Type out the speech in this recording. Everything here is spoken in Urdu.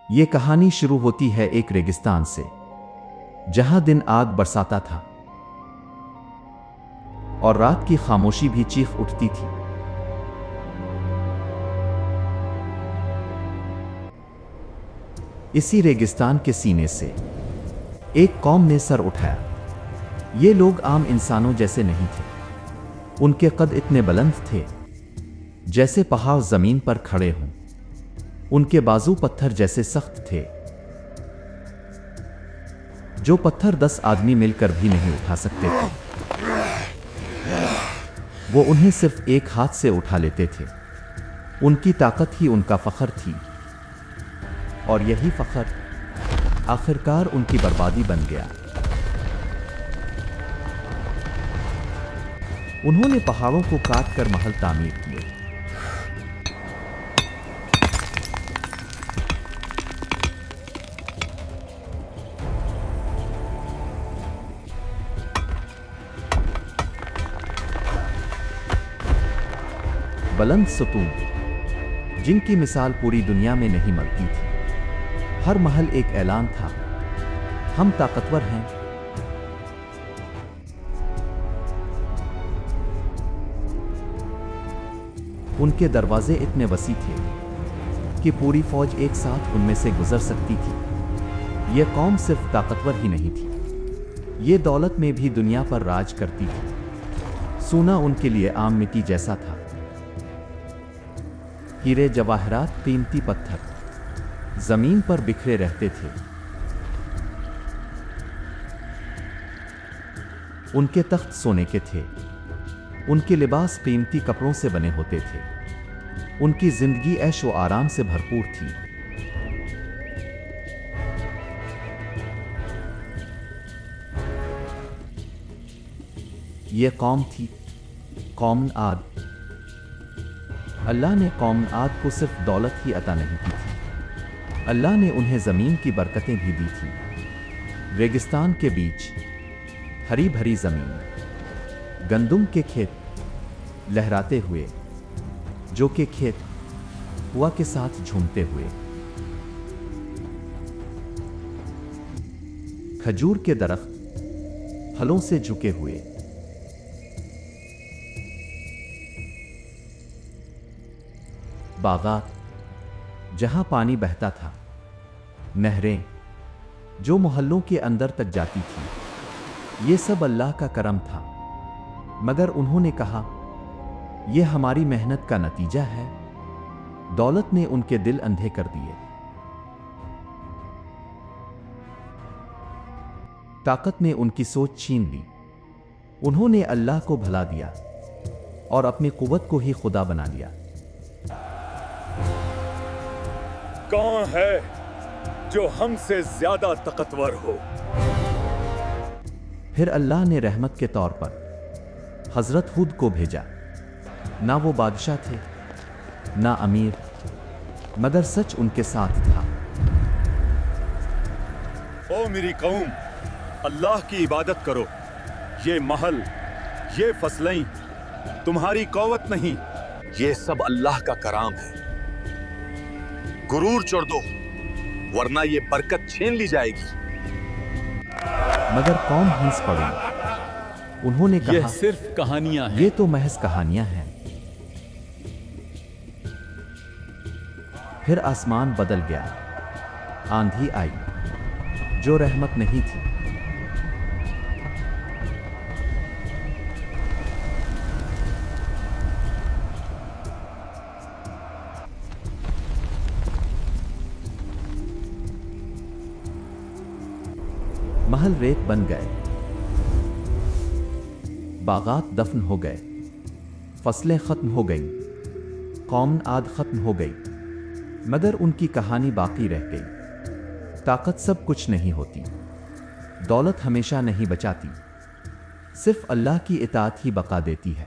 یہ کہانی شروع ہوتی ہے ایک ریگستان سے، جہاں دن آگ برساتا تھا اور رات کی خاموشی بھی چیخ اٹھتی تھی۔ اسی ریگستان کے سینے سے ایک قوم نے سر اٹھایا۔ یہ لوگ عام انسانوں جیسے نہیں تھے۔ ان کے قد اتنے بلند تھے جیسے پہاڑ زمین پر کھڑے ہوں۔ ان کے بازو پتھر جیسے سخت تھے، جو پتھر 10 آدمی مل کر بھی نہیں اٹھا سکتے تھے۔ وہ انہیں صرف ایک ہاتھ سے اٹھا لیتے تھے۔ ان کی طاقت ہی ان کا فخر تھی، اور یہی فخر آخرکار ان کی بربادی بن گیا۔ انہوں نے پہاڑوں کو کاٹ کر محل تعمیر کیے، بلند ستون جن کی مثال پوری دنیا میں نہیں ملتی تھی۔ ہر محل ایک اعلان تھا، ہم طاقتور ہیں۔ ان کے دروازے اتنے وسیع تھے کہ پوری فوج ایک ساتھ ان میں سے گزر سکتی تھی۔ یہ قوم صرف طاقتور ہی نہیں تھی، یہ دولت میں بھی دنیا پر راج کرتی تھی۔ سونا ان کے لیے عام مٹی جیسا تھا۔ ہیرے جواہرات، قیمتی پتھر زمین پر بکھرے رہتے تھے۔ ان کے تخت سونے کے تھے، ان کے لباس قیمتی کپڑوں سے بنے ہوتے تھے۔ ان کی زندگی عیش و آرام سے بھرپور تھی۔ یہ قوم تھی قوم عاد۔ اللہ نے قوم عاد کو صرف دولت ہی عطا نہیں کی تھی، اللہ نے انہیں زمین کی برکتیں بھی دی تھی۔ ریگستان کے بیچ ہری بھری زمین، گندم کے کھیت لہراتے ہوئے، جو کہ کھیت ہوا کے ساتھ جھومتے ہوئے، کھجور کے درخت پھلوں سے جھکے ہوئے، باغات جہاں پانی بہتا تھا، نہریں جو محلوں کے اندر تک جاتی تھی۔ یہ سب اللہ کا کرم تھا، مگر انہوں نے کہا یہ ہماری محنت کا نتیجہ ہے۔ دولت نے ان کے دل اندھے کر دیے، طاقت نے ان کی سوچ چھین لی۔ انہوں نے اللہ کو بھلا دیا اور اپنی قوت کو ہی خدا بنا لیا۔ کون ہے جو ہم سے زیادہ طاقتور ہو؟ پھر اللہ نے رحمت کے طور پر حضرت ہود کو بھیجا۔ نہ وہ بادشاہ تھے، نہ امیر، مگر سچ ان کے ساتھ تھا۔ او میری قوم، اللہ کی عبادت کرو۔ یہ محل، یہ فصلیں تمہاری قوت نہیں، یہ سب اللہ کا کرام ہے۔ غرور چھوڑ دو، ورنہ یہ برکت چھین لی جائے گی۔ مگر قوم ہنس پڑی۔ انہوں نے کہا یہ صرف کہانیاں ہیں۔ یہ تو محض کہانیاں ہیں۔ پھر آسمان بدل گیا، آندھی آئی جو رحمت نہیں تھی۔ محل ریت بن گئے، باغات دفن ہو گئے، فصلیں ختم ہو گئیں، قوم عاد ختم ہو گئی، مگر ان کی کہانی باقی رہ گئی۔ طاقت سب کچھ نہیں ہوتی، دولت ہمیشہ نہیں بچاتی، صرف اللہ کی اطاعت ہی بقا دیتی ہے۔